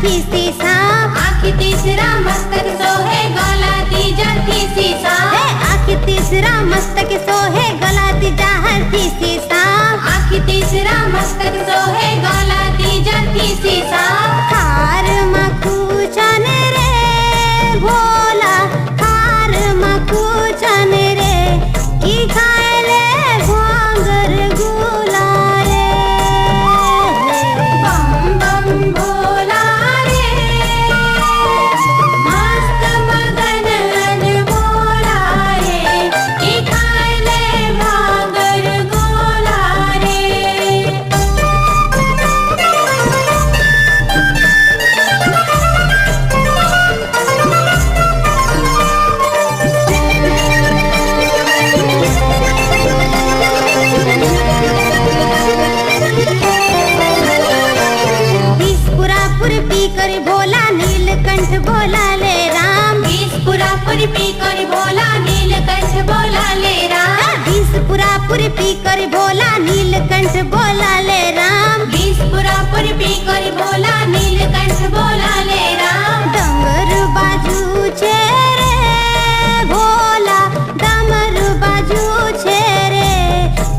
थी सांप। आँख तीसरा मस्तक सोहे गला तीजा थी सांप। आँख तीसरा मस्तक सोहे गला तीजा थी सांप। आँख तीसरा मस्तक सोहे गला तीजा थी सांप। खार मखूचन रे भोला, खार मखूचन रे की खाए ले घोंगर गुला रे। बम बम भोला रे मस्त मगन अनमोला रे की खाए ले भांगर गोला रे। पी कर भोला नीलकंठ बोला ले राम। बीसपुरापुर पी कर भोला नीलकंठ बोला ले राम। बीसपुरापुर पी कर भोला नीलकंठ बोला ले राम। बीसपुरापुर पी कर भोला नीलकंठ बोला ले राम। डमर बाजू छे रे भोला, डमर बाजू छे रे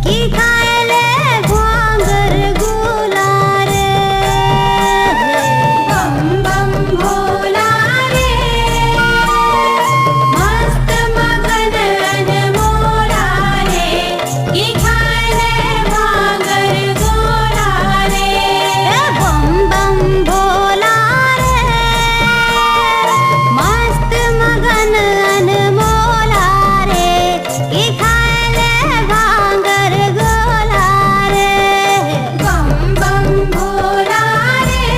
की खाए ले घोंगर गुला रे। बम बम भोला रे मस्त मगन अनमोला रे की खाए ले भांगर गोला रे। बम बम भोला रे मस्त मगन अनमोला रे की खाए ले भांगर गोला रे। बम बम भोला रे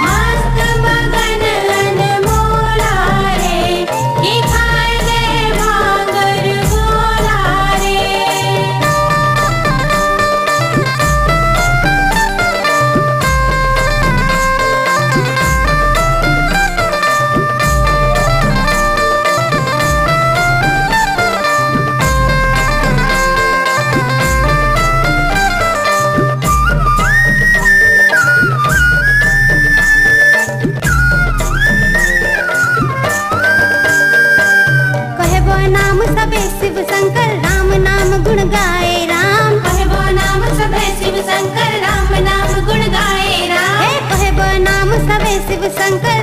मस्त मगन अनमोला रे की खाए ले भांगर गोला रे। कहबो नाम सबे शिव शंकर, राम नाम गुण गाए राम। कहबो नाम सबे शिव शंकर राम नाम गुण गाए राम। कहबो नाम सबे शिव शंकर